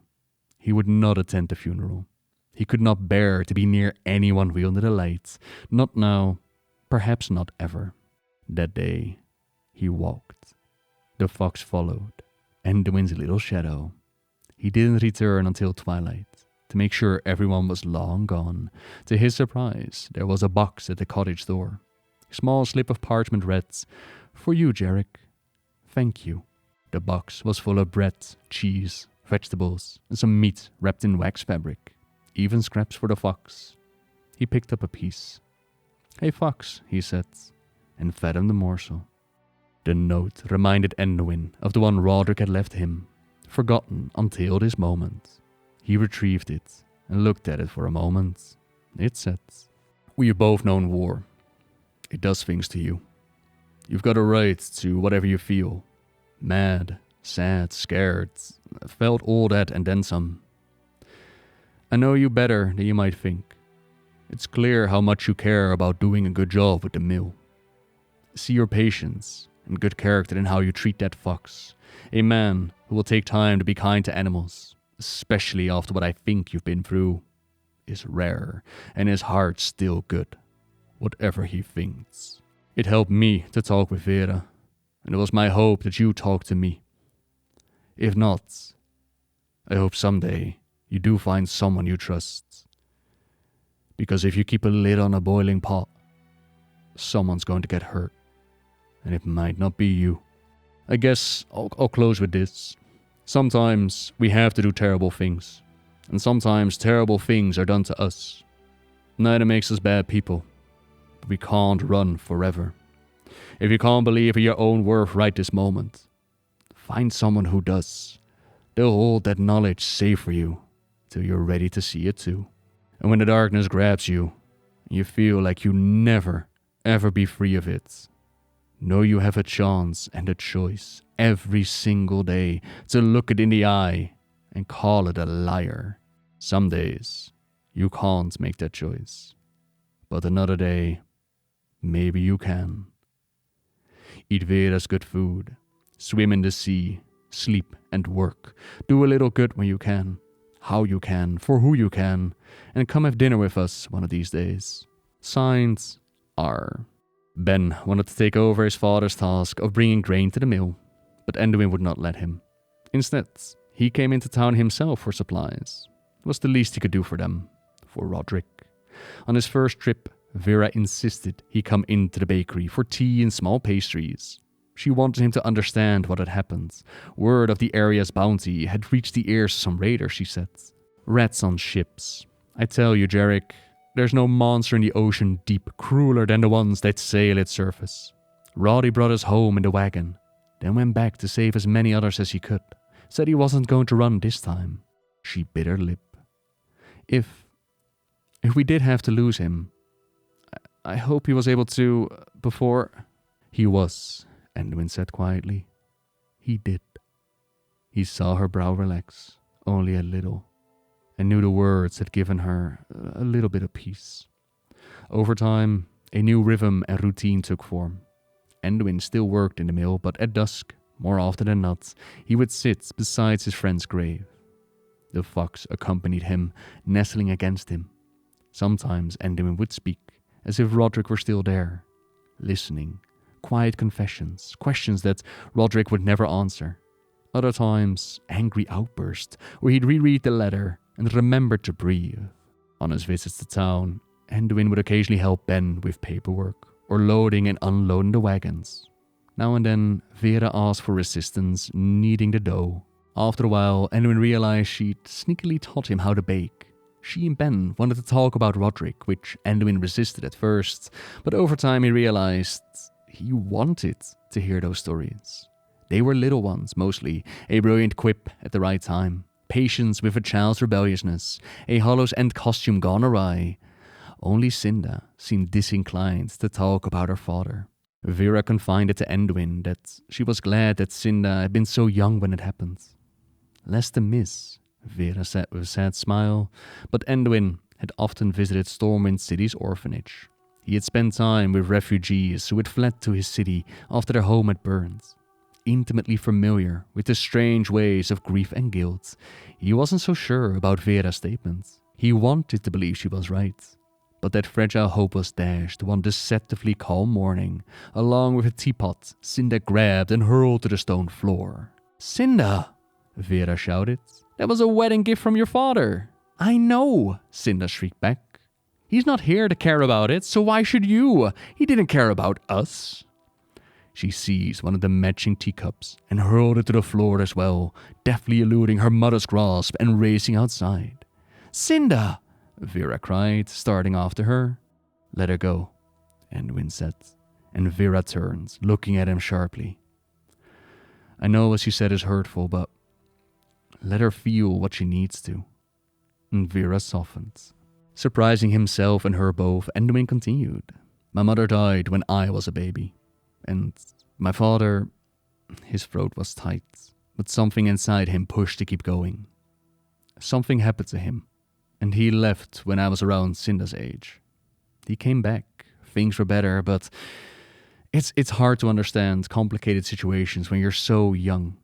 He would not attend the funeral. He could not bear to be near anyone wielding the light, not now, perhaps not ever. That day, he walked. The fox followed, Anduin's little shadow. He didn't return until twilight, to make sure everyone was long gone. To his surprise, there was a box at the cottage door. A small slip of parchment read, "For you, Jarek. Thank you." The box was full of bread, cheese, vegetables, and some meat wrapped in wax fabric. Even scraps for the fox. He picked up a piece. "Hey, fox," he said, and fed him the morsel. The note reminded Anduin of the one Roderick had left him, forgotten until this moment. He retrieved it and looked at it for a moment. It said, "We've both known war. It does things to you. You've got a right to whatever you feel. Mad, sad, scared, felt all that and then some. I know you better than you might think. It's clear how much you care about doing a good job with the mill. See your patience and good character in how you treat that fox. A man who will take time to be kind to animals, especially after what I think you've been through, is rare, and his heart's still good, whatever he thinks. It helped me to talk with Vera, and it was my hope that you talk to me. If not, I hope someday you do find someone you trust. Because if you keep a lid on a boiling pot, someone's going to get hurt, and it might not be you." I guess I'll close with this. Sometimes we have to do terrible things, and sometimes terrible things are done to us. Neither makes us bad people, but we can't run forever. If you can't believe in your own worth right this moment, find someone who does. They'll hold that knowledge safe for you till you're ready to see it too. And when the darkness grabs you, and you feel like you never, ever be free of it, know you have a chance and a choice every single day to look it in the eye and call it a liar. Some days, you can't make that choice. But another day, maybe you can. Eat Vera's good food, swim in the sea, sleep and work. Do a little good when you can, how you can, for who you can, and come have dinner with us one of these days. Signed, R. Ben wanted to take over his father's task of bringing grain to the mill, but Anduin would not let him. Instead, he came into town himself for supplies. It was the least he could do for them, for Roderick. On his first trip, Vera insisted he come into the bakery for tea and small pastries. She wanted him to understand what had happened. Word of the area's bounty had reached the ears of some raiders, she said. Rats on ships. I tell you, Jarek, there's no monster in the ocean deep crueler than the ones that sail its surface. Roddy brought us home in the wagon, then went back to save as many others as he could. Said he wasn't going to run this time. She bit her lip. If we did have to lose him, I hope he was able to, before... He was, Anduin said quietly. He did. He saw her brow relax, only a little, and knew the words had given her a little bit of peace. Over time, a new rhythm and routine took form. Anduin still worked in the mill, but at dusk, more often than not, he would sit beside his friend's grave. The fox accompanied him, nestling against him. Sometimes Anduin would speak, as if Roderick were still there, listening, quiet confessions, questions that Roderick would never answer. Other times, angry outbursts, where he'd reread the letter and remember to breathe. On his visits to town, Anduin would occasionally help Ben with paperwork, or loading and unloading the wagons. Now and then, Vera asked for assistance kneading the dough. After a while, Anduin realized she'd sneakily taught him how to bake. She and Ben wanted to talk about Roderick, which Anduin resisted at first, but over time he realized he wanted to hear those stories. They were little ones, mostly, a brilliant quip at the right time, patience with a child's rebelliousness, a Hollow's End costume gone awry. Only Cinda seemed disinclined to talk about her father. Vera confided to Anduin that she was glad that Cinda had been so young when it happened. Less to miss, Vera said with a sad smile, but Anduin had often visited Stormwind City's orphanage. He had spent time with refugees who had fled to his city after their home had burned. Intimately familiar with the strange ways of grief and guilt, he wasn't so sure about Vera's statements. He wanted to believe she was right, but that fragile hope was dashed one deceptively calm morning, along with a teapot Cinda grabbed and hurled to the stone floor. "Cinda!" Vera shouted. "That was a wedding gift from your father." "I know," Cinda shrieked back. "He's not here to care about it, so why should you? He didn't care about us." She seized one of the matching teacups and hurled it to the floor as well, deftly eluding her mother's grasp and racing outside. "Cinda!" Vera cried, starting after her. "Let her go," Anduin said, and Vera turned, looking at him sharply. "I know what she said is hurtful, but let her feel what she needs to." And Vera softened. Surprising himself and her both, Anduin continued. "My mother died when I was a baby. And my father, his throat was tight, but something inside him pushed to keep going. Something happened to him, and he left when I was around Cinda's age. He came back, things were better, but it's hard to understand complicated situations when you're so young.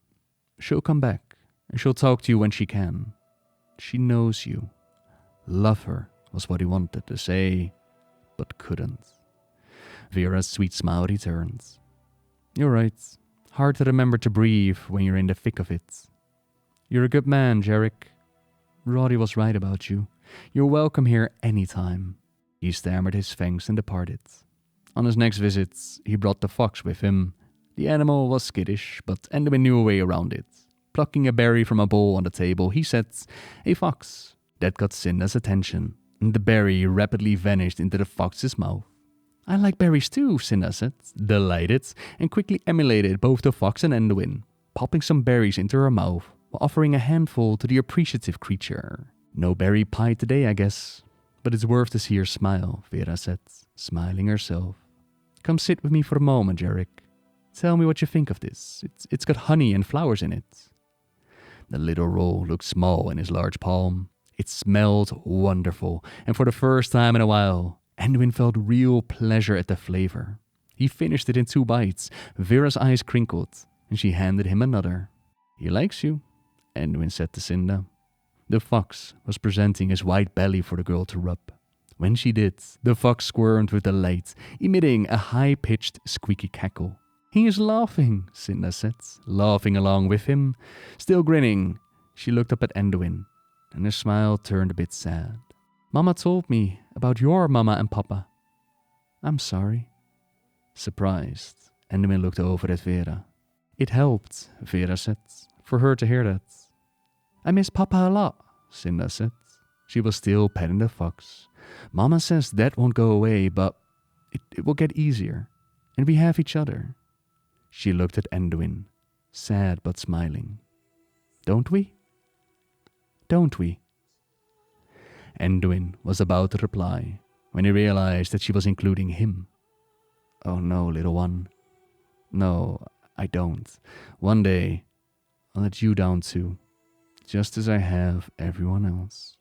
She'll come back, and she'll talk to you when she can. She knows you. Love her was what he wanted to say, but couldn't." Vera's sweet smile returns. "You're right. Hard to remember to breathe when you're in the thick of it. You're a good man, Jarek. Roddy was right about you. You're welcome here anytime." He stammered his thanks and departed. On his next visit, he brought the fox with him. The animal was skittish, but Anduin knew a way around it. Plucking a berry from a bowl on the table, he said, "A fox." That got Cinda's attention, and the berry rapidly vanished into the fox's mouth. "I like berries too," Cinda said, delighted, and quickly emulated both the fox and Anduin, popping some berries into her mouth while offering a handful to the appreciative creature. "No berry pie today, I guess, but it's worth to see her smile," Vera said, smiling herself. "Come sit with me for a moment, Jarek. Tell me what you think of this. It's got honey and flowers in it." The little roll looked small in his large palm. It smelled wonderful, and for the first time in a while, Anduin felt real pleasure at the flavor. He finished it in 2 bites. Vera's eyes crinkled, and she handed him another. "He likes you," Anduin said to Cinda. The fox was presenting his white belly for the girl to rub. When she did, the fox squirmed with delight, emitting a high-pitched, squeaky cackle. "He is laughing," Cinda said, laughing along with him. Still grinning, she looked up at Anduin, and her smile turned a bit sad. "Mama told me about your mama and papa. I'm sorry. Surprised, Anduin looked over at Vera. It helped, Vera said, for her to hear that. I miss Papa a lot, Cinda said. She was still petting the fox. Mama says that won't go away, but it will get easier. And we have each other. She looked at Anduin, sad but smiling. Don't we? Don't we? Anduin was about to reply when he realized that she was including him. Oh no, little one. No, I don't. One day, I'll let you down too, just as I have everyone else.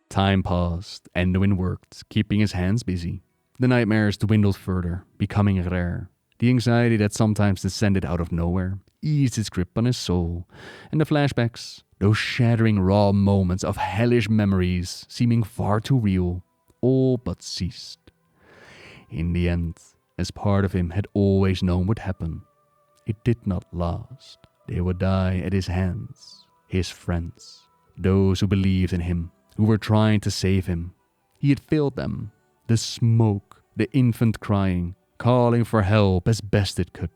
Time passed. Anduin worked, keeping his hands busy. The nightmares dwindled further, becoming rare. The anxiety that sometimes descended out of nowhere eased its grip on his soul, and the flashbacks, those shattering raw moments of hellish memories seeming far too real, all but ceased. In the end, as part of him had always known would happen, it did not last. They would die at his hands, his friends, those who believed in him, who were trying to save him. He had failed them. The smoke, the infant crying, calling for help as best it could.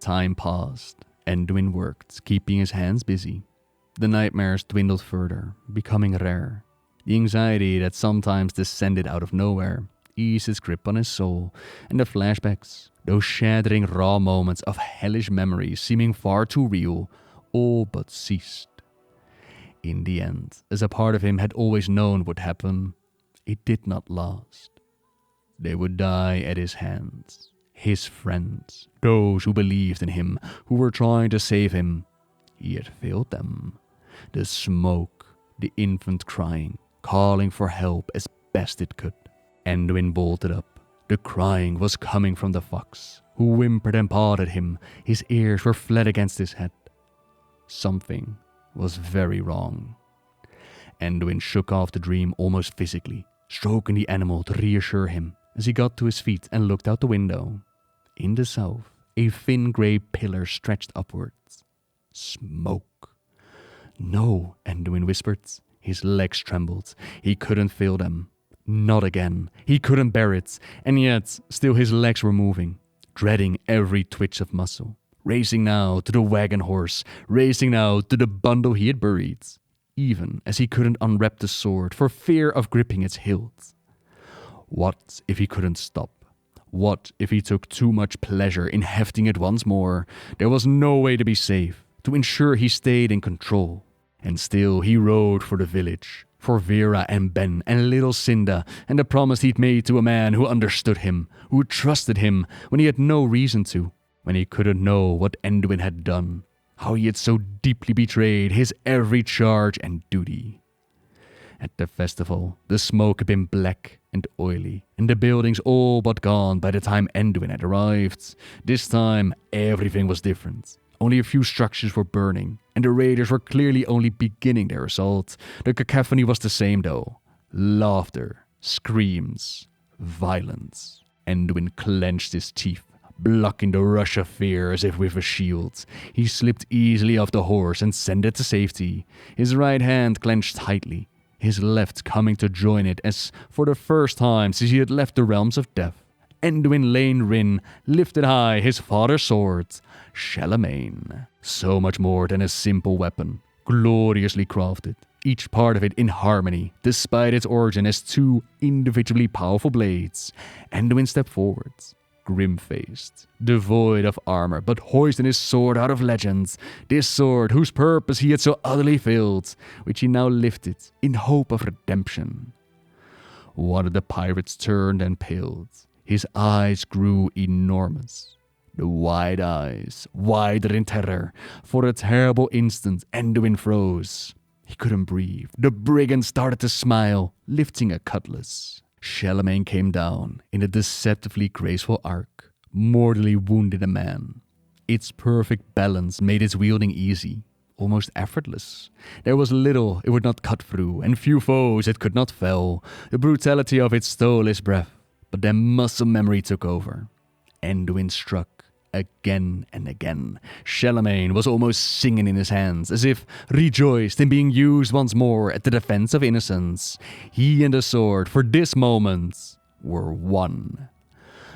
Time passed. Anduin worked, keeping his hands busy. The nightmares dwindled further, becoming rare. The anxiety that sometimes descended out of nowhere eased its grip on his soul, and the flashbacks, those shattering raw moments of hellish memories seeming far too real, all but ceased. In the end, as a part of him had always known would happen, it did not last. They would die at his hands, his friends, those who believed in him, who were trying to save him. He had failed them. The smoke, the infant crying, calling for help as best it could. Anduin bolted up. The crying was coming from the fox, who whimpered and pawed at him. His ears were flat against his head. Something was very wrong. Anduin shook off the dream almost physically, stroking the animal to reassure him as he got to his feet and looked out the window. In the south, a thin grey pillar stretched upwards. Smoke. No, Anduin whispered. His legs trembled. He couldn't feel them. Not again. He couldn't bear it, and yet still his legs were moving, dreading every twitch of muscle. Racing now to the wagon horse, racing now to the bundle he had buried, even as he couldn't unwrap the sword for fear of gripping its hilt. What if he couldn't stop? What if he took too much pleasure in hefting it once more? There was no way to be safe, to ensure he stayed in control. And still he rode for the village, for Vera and Ben and little Cinda, and the promise he'd made to a man who understood him, who trusted him when he had no reason to. When he couldn't know what Anduin had done, how he had so deeply betrayed his every charge and duty. At the festival, the smoke had been black and oily, and the buildings all but gone by the time Anduin had arrived. This time, everything was different. Only a few structures were burning, and the raiders were clearly only beginning their assault. The cacophony was the same though. Laughter, screams, violence. Anduin clenched his teeth, blocking the rush of fear as if with a shield. He slipped easily off the horse and sent it to safety, his right hand clenched tightly, his left coming to join it as, for the first time since he had left the realms of death, Anduin Lane Rin lifted high his father's sword, Charlemagne. So much more than a simple weapon, gloriously crafted, each part of it in harmony, despite its origin as two individually powerful blades. Anduin stepped forward, grim-faced, devoid of armor, but hoisting his sword out of legends, this sword whose purpose he had so utterly failed, which he now lifted in hope of redemption. One of the pirates turned and paled. His eyes grew enormous. The wide eyes, wider in terror. For a terrible instant, Anduin froze. He couldn't breathe. The brigand started to smile, lifting a cutlass. Charlemagne came down in a deceptively graceful arc, mortally wounded a man. Its perfect balance made its wielding easy, almost effortless. There was little it would not cut through, and few foes it could not fell. The brutality of it stole his breath, but then muscle memory took over. Anduin struck, again and again. Charlemagne was almost singing in his hands, as if rejoiced in being used once more at the defense of innocence. He and the sword, for this moment, were one.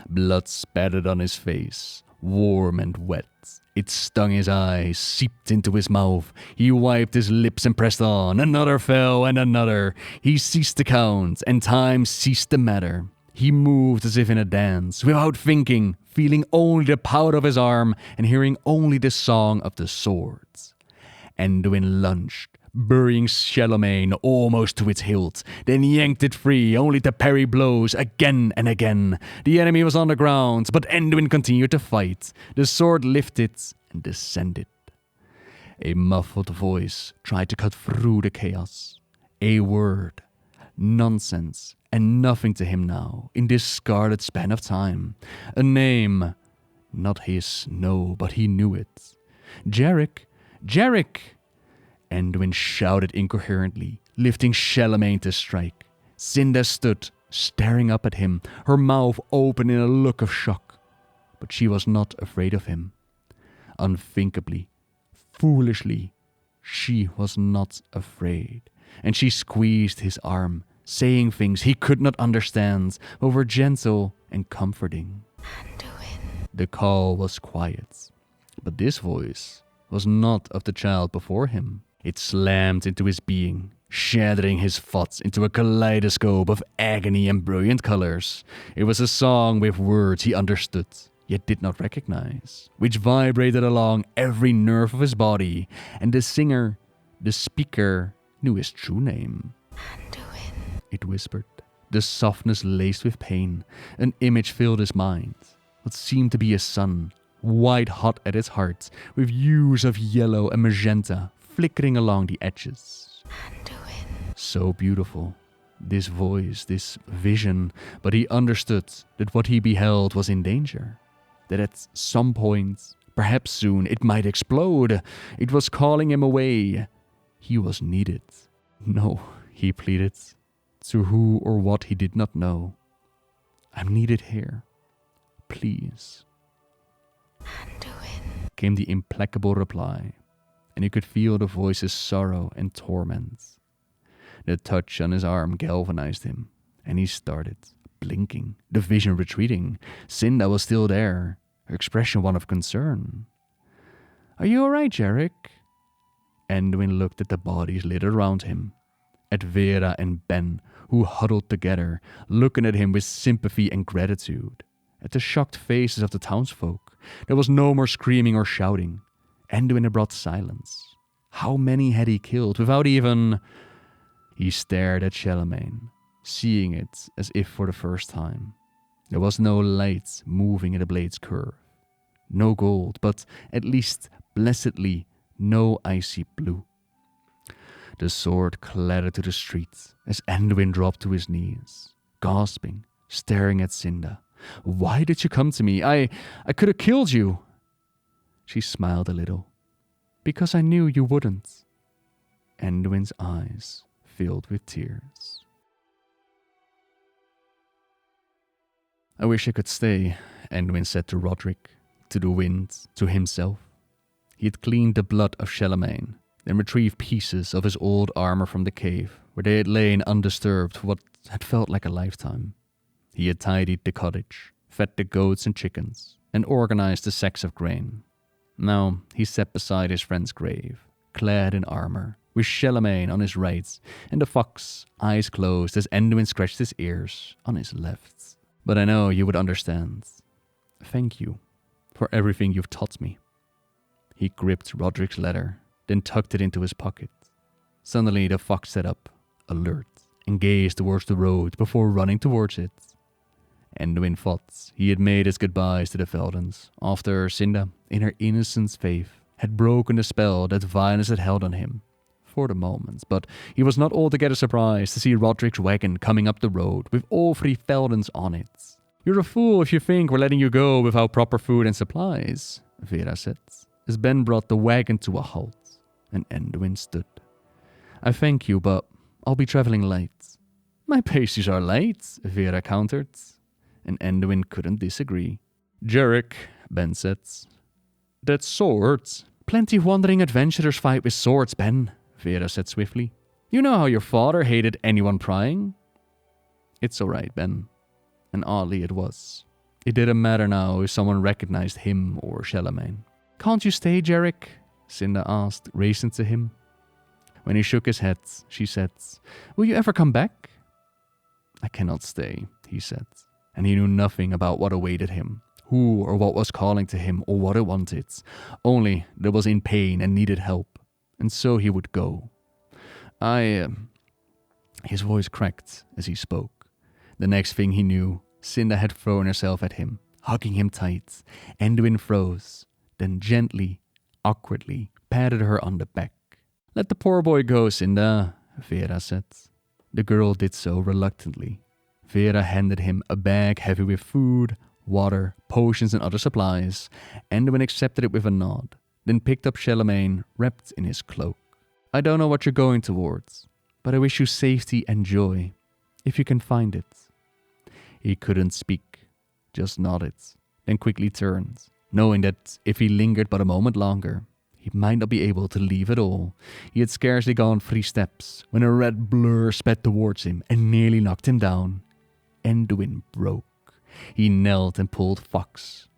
Blood spattered on his face, warm and wet. It stung his eyes, seeped into his mouth. He wiped his lips and pressed on. Another fell and another. He ceased to count, and time ceased to matter. He moved as if in a dance, without thinking, feeling only the power of his arm and hearing only the song of the swords. Anduin lunged, burying Charlemagne almost to its hilt, then yanked it free, only to parry blows again and again. The enemy was on the ground, but Anduin continued to fight. The sword lifted and descended. A muffled voice tried to cut through the chaos. A word. Nonsense, and nothing to him now, in this scarlet span of time. A name. Not his, no, but he knew it. Jarek! Jarek! Anduin shouted incoherently, lifting Charlemagne to strike. Cinda stood, staring up at him, her mouth open in a look of shock. But she was not afraid of him. Unthinkably, foolishly, she was not afraid. And she squeezed his arm, saying things he could not understand, but were gentle and comforting. Anduin. The call was quiet, but this voice was not of the child before him. It slammed into his being, shattering his thoughts into a kaleidoscope of agony and brilliant colors. It was a song with words he understood, yet did not recognize, which vibrated along every nerve of his body, and the singer, the speaker, knew his true name. Anduin. It whispered, the softness laced with pain. An image filled his mind, what seemed to be a sun, white hot at its heart, with hues of yellow and magenta flickering along the edges. Anduin. So beautiful, this voice, this vision, but he understood that what he beheld was in danger, that at some point, perhaps soon, it might explode. It was calling him away. He was needed. No, he pleaded, to who or what he did not know. I'm needed here. Please. Anduin. Came the implacable reply, and he could feel the voice's sorrow and torment. The touch on his arm galvanized him, and he started, blinking, the vision retreating. Cinda was still there, her expression one of concern. Are you all right, Jarek? Anduin looked at the bodies littered around him, at Vera and Ben, who huddled together, looking at him with sympathy and gratitude, at the shocked faces of the townsfolk. There was no more screaming or shouting. Anduin had brought silence. How many had he killed without even... He stared at Charlemagne, seeing it as if for the first time. There was no light moving in the blade's curve. No gold, but at least blessedly no icy blue. The sword clattered to the street as Anduin dropped to his knees, gasping, staring at Cinda. Why did you come to me? I could have killed you. She smiled a little. Because I knew you wouldn't. Anduin's eyes filled with tears. I wish I could stay, Anduin said to Roderick, to the wind, to himself. He had cleaned the blood of Charlemagne, then retrieved pieces of his old armor from the cave, where they had lain undisturbed for what had felt like a lifetime. He had tidied the cottage, fed the goats and chickens, and organized the sacks of grain. Now he sat beside his friend's grave, clad in armor, with Charlemagne on his right, and the fox, eyes closed as Anduin scratched his ears, on his left. But I know you would understand. Thank you for everything you've taught me. He gripped Roderick's letter, then tucked it into his pocket. Suddenly the fox sat up, alert, and gazed towards the road before running towards it. Anduin thought he had made his goodbyes to the Veldens, after Cinda, in her innocent faith, had broken the spell that violence had held on him, for the moment, but he was not altogether surprised to see Roderick's wagon coming up the road with all 3 Veldens on it. You're a fool if you think we're letting you go without proper food and supplies, Vera said, as Ben brought the wagon to a halt, and Anduin stood. I thank you, but I'll be traveling late. My pastries are light, Vera countered, and Anduin couldn't disagree. Jarek, Ben said. That's swords. Plenty of wandering adventurers fight with swords, Ben, Vera said swiftly. You know how your father hated anyone prying? It's alright, Ben. And oddly it was. It didn't matter now if someone recognized him or Charlemagne. Can't you stay, Jarek? Cinda asked, racing to him. When he shook his head, she said, Will you ever come back? I cannot stay, he said, and he knew nothing about what awaited him, who or what was calling to him or what it wanted, only that it was in pain and needed help, and so he would go. His voice cracked as he spoke. The next thing he knew, Cinda had thrown herself at him, hugging him tight. Anduin froze, then gently, awkwardly, patted her on the back. Let the poor boy go, Cinda, Vera said. The girl did so reluctantly. Vera handed him a bag heavy with food, water, potions and other supplies. Anduin accepted it with a nod, then picked up Charlemagne, wrapped in his cloak. I don't know what you're going towards, but I wish you safety and joy, if you can find it. He couldn't speak, just nodded, then quickly turned, knowing that if he lingered but a moment longer, he might not be able to leave at all. He had scarcely gone 3 steps when a red blur sped towards him and nearly knocked him down. Anduin broke. He knelt and pulled Fox.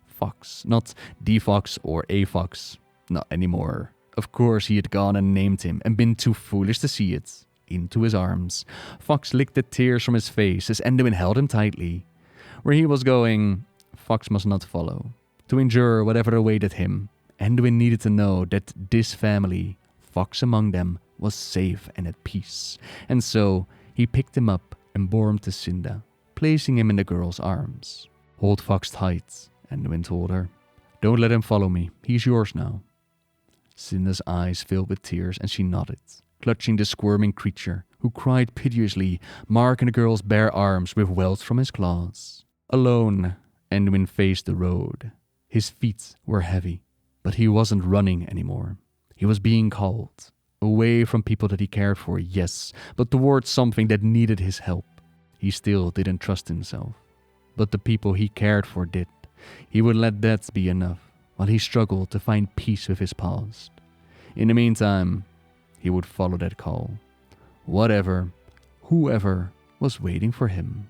Fox, not the Fox or a Fox, not anymore. Of course he had gone and named him and been too foolish to see it. Into his arms. Fox licked the tears from his face as Anduin held him tightly. Where he was going, Fox must not follow. To endure whatever awaited him, Anduin needed to know that this family, Fox among them, was safe and at peace. And so he picked him up and bore him to Cinda, placing him in the girl's arms. Hold Fox tight, Anduin told her. Don't let him follow me. He's yours now. Cinda's eyes filled with tears and she nodded, clutching the squirming creature, who cried piteously, marking the girl's bare arms with welts from his claws. Alone, Anduin faced the road. His feet were heavy, but he wasn't running anymore. He was being called, away from people that he cared for, yes, but towards something that needed his help. He still didn't trust himself, but the people he cared for did. He would let that be enough, while he struggled to find peace with his past. In the meantime, he would follow that call. Whatever, whoever was waiting for him.